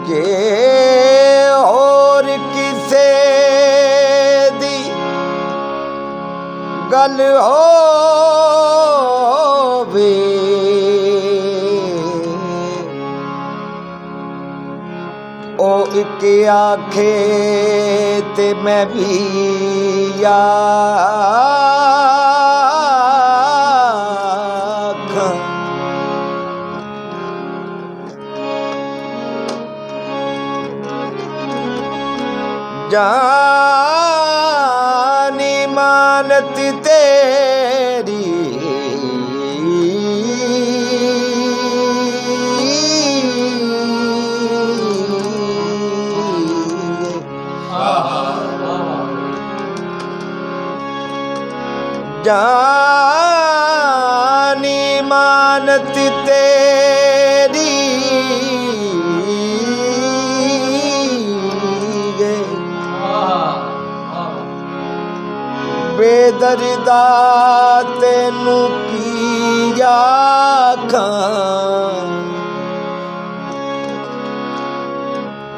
ਜੇ ਹੋਰ ਕਿਸੇ ਦੀ ਗੱਲ ਹੋਵੇ ਉਹ ਇੱਕ ਆਖੇ ਤੇ ਮੈਂ ਵੀ ਆਖਾਂ। ਜਾਨੀ ਮਾਨਤ ਤੇਰੀ जानी मानत तेरी बेदर्दा तेनू की आखां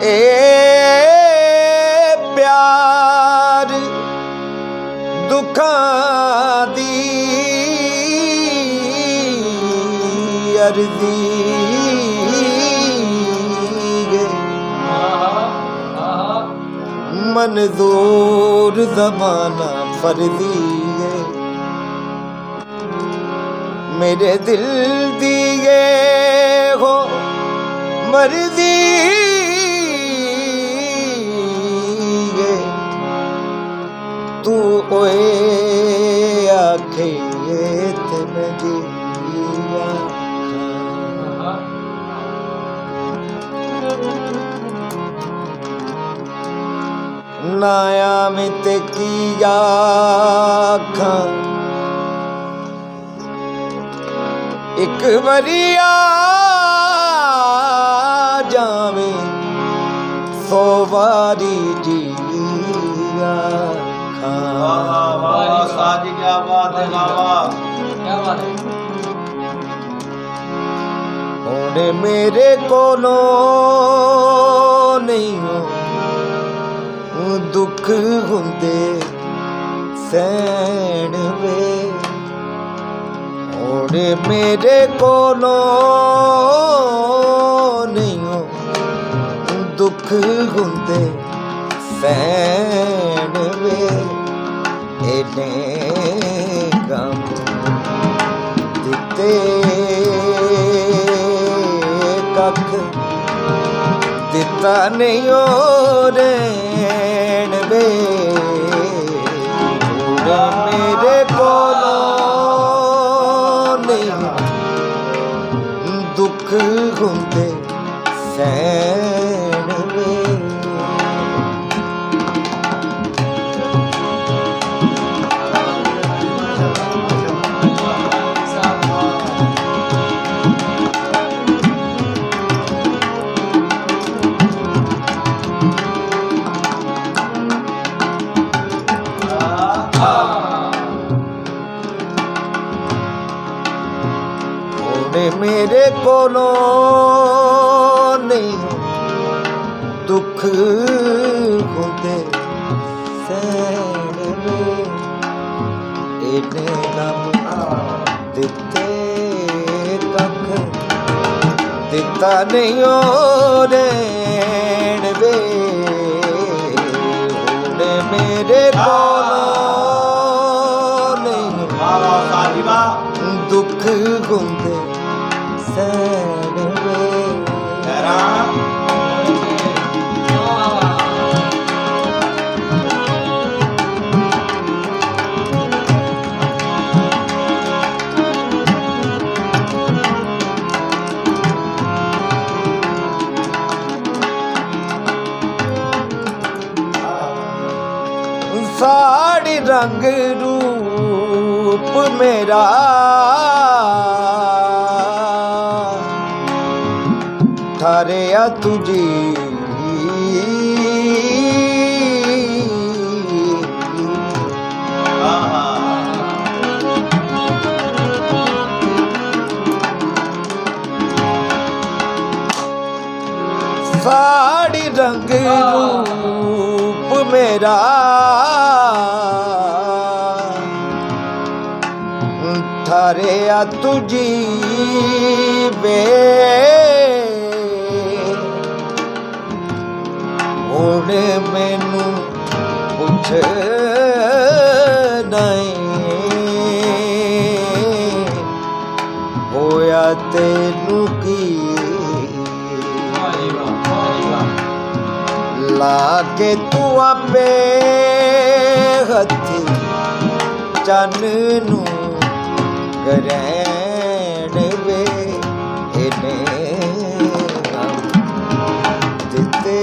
ए प्यार दुखां दी अर्जी मंजूर ज़माना फर्जी है मेरे दिल दिए हो मर्जी है तू ओए आखे ते मैं दिया नाया में ते किया आखां एक बरिया जावे सौ बारी जिया साजी क्या बात है बाबा क्या बात है होने मेरे कोलो नहीं हो दुख हुंदे सैन वे होने मेरे कोलो नहीं हो दुख हुंदे सैन वे इन्ने गम दिते कख दिता नहीं हो रैन वे मेरे कोलो नहीं दुख हुंदे सैन वे मेरे कोलो नहीं दुख होते सैन में इन्ने गम दिते कख दिता नहीं हो रैन वे मेरे कोलो नहीं दुख होते सैन वे साड़ी रंग रूप मेरा ठहरिया तुझी ਸਾੜੀ ਰੰਗ ਰੂਪ ਮੇਰਾ ਠਾਰਿਆ ਤੁਝੀ ਵੇ ਹੁਣ ਮੈਨੂੰ ਪੁੱਛ ਨਹੀਂ ਹੋਇਆ ਤੈਨੂੰ ਕੀ ਲਾ ਕੇ ਤੂੰ ਆਪੇ ਹੱਥੀ ਚੰਨ ਨੂੰ ਕਰੈਣ ਵੇ ਇਹਨੇ ਦਿੱਤੇ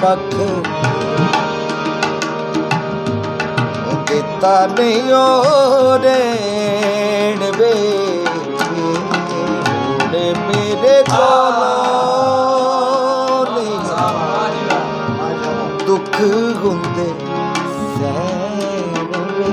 ਕੱਖ ਦਿੱਤਾ ਨਹੀਂ ਓ ਰਹਿਣ ਵੇ ਹੁਣ ਮੇਰੇ ਕੋਲੋਂ ਨਹੀਂ ਦੁੱਖ ਹੁੰਦੇ ਸਹਿਣ ਵੇ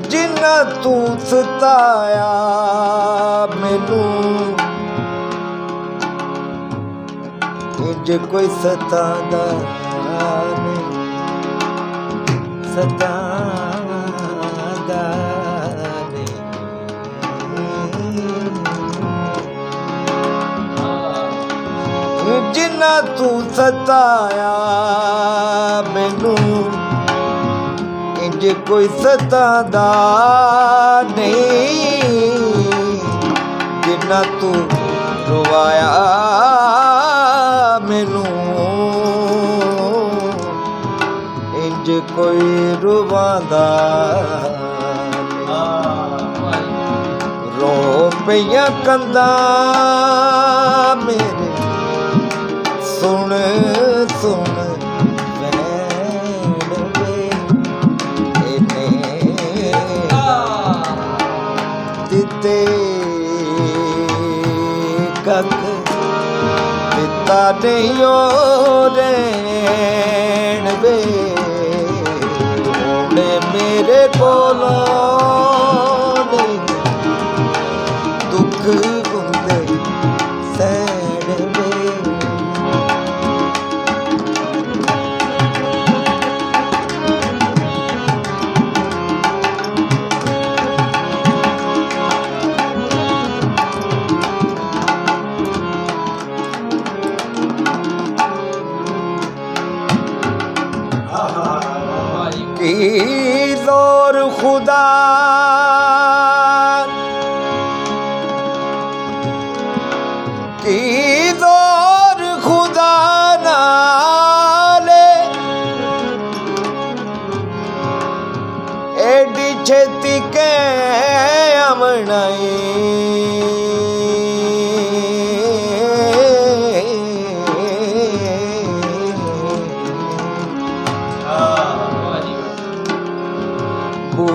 ਜਿੰਨਾ ਤੂੰ ਸਤਾਇਆ ਮੈਨੂੰ ਇੰਜ ਕੋਈ ਸਤਾਦਾ ਨਹੀਂ ਸਤਾਦਾ ਨਹੀਂ ਜਿੰਨਾ ਤੂੰ ਸਤਾਇਆ ਮੈਨੂੰ ਇੰਜ ਕੋਈ ਸਤਾਦਾ ਨਹੀਂ ਜਿੰਨਾ ਤੂੰ ਰਵਾਇਆ ਮੈਨੂੰ ਇੰਜ ਕੋਈ ਰਵਾਂਦਾ ਰੋ ਪਈਆਂ ਕੰਧਾਂ ਮੇਰੇ ਸੁਣ ਸੁਣ ਦਿੱਤੇ ਕੱਖ ਦਿੱਤਾ ਨਹੀਂ ਓ ਰਹਿਣ ਵੇ ਹੁਣ ਮੇਰੇ ਕੋਲੋਂ ਨਹੀਂ ਦੁੱਖ ਹੁੰਦੇ ਸਹਿਣ ਵੇ की जोर खुदा की जोर खुदा नाले एडी छेती के अमनाई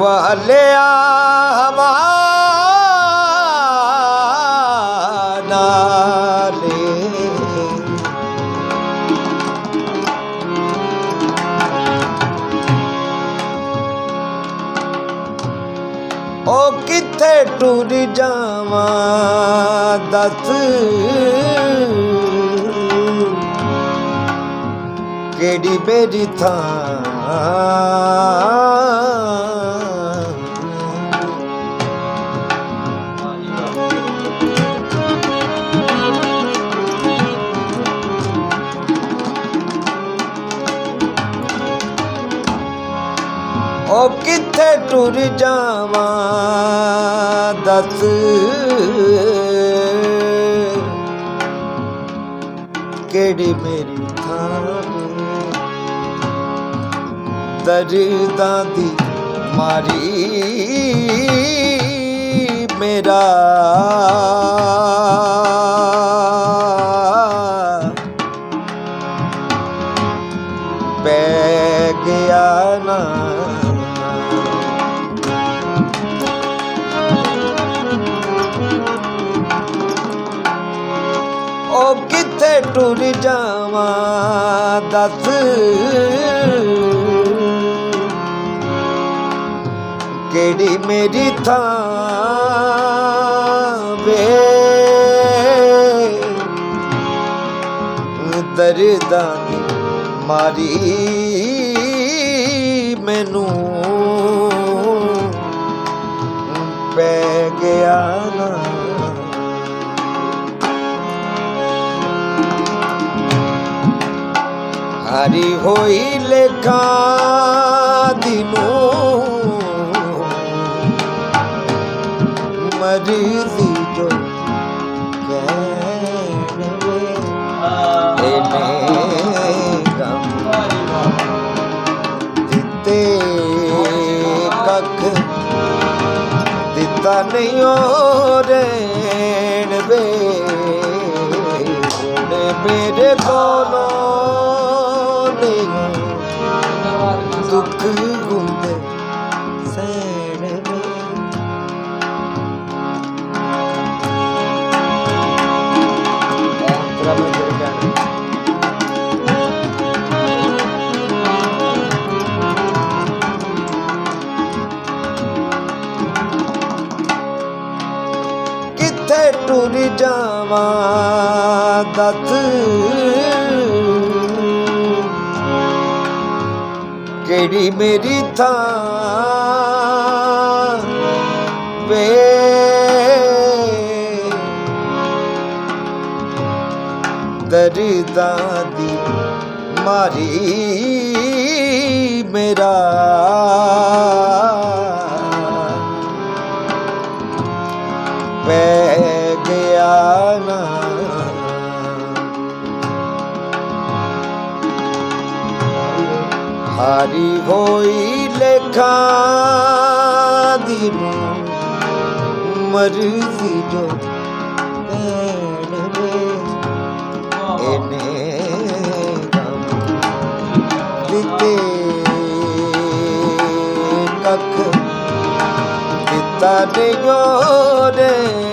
वालिया नाले ओ किथे टुर जावा दस केड़ी मेरी ओ किथे टुर जावा दस केड़ी मेरी दर्दां दी मारी मेरा पै गया न ਨਾ ਉਹ ਕਿੱਥੇ ਟੁਰ ਜਾਵਾਂ ਦੱਸ ਕਿਹੜੀ ਮੇਰੀ ਥਾਂ ਵੇ ਦਰਦਾਂ ਦੀ ਮਾਰੀ ਮੈਨੂੰ ਪੈ ਗਿਆ ਨਾ ਹਾਰੀ ਹੋਈ ਲੇਖਾਂ ਦੀ ਨੂੰ ਮਰਜ਼ੀ ਜੋ ਕਹਿਣ ਵੇ ਇਹਨੇ ਗਮ ਦਿੱਤੇ ਕੱਖ ਦਿੱਤਾ ਨਹੀਂ ਓ ਰਹਿਣ ਵੇ ਹੁਣ ਮੇਰੇ ਕੋਲੋਂ ਦੁੱਖ ਹੁੰਦੇ ਸਹਿਣ ਵੇ ਕਿੱਥੇ ਟੁਰ ਜਾਵਾਂ ਦੱਸ ਕਿਹੜੀ ਮੇਰੀ ਥਾਂ ਵੇ ਦਰਦਾਂ ਦੀ ਮਾਰੀ ਮੇਰਾ ਪੈ ਗਿਆ ਨਾ ਹਾਰੀ ਹੋਈ ਲੇਖਾਂ ਦੀ ਨੂੰ ਮਰਜ਼ੀ ਜੋ ਕਹਿਣ ਵੇ ਇਹਨੇ ਗਮ ਦਿੱਤੇ ਕੱਖ ਦਿੱਤਾ ਨਹੀਂ ਓ ਰੇ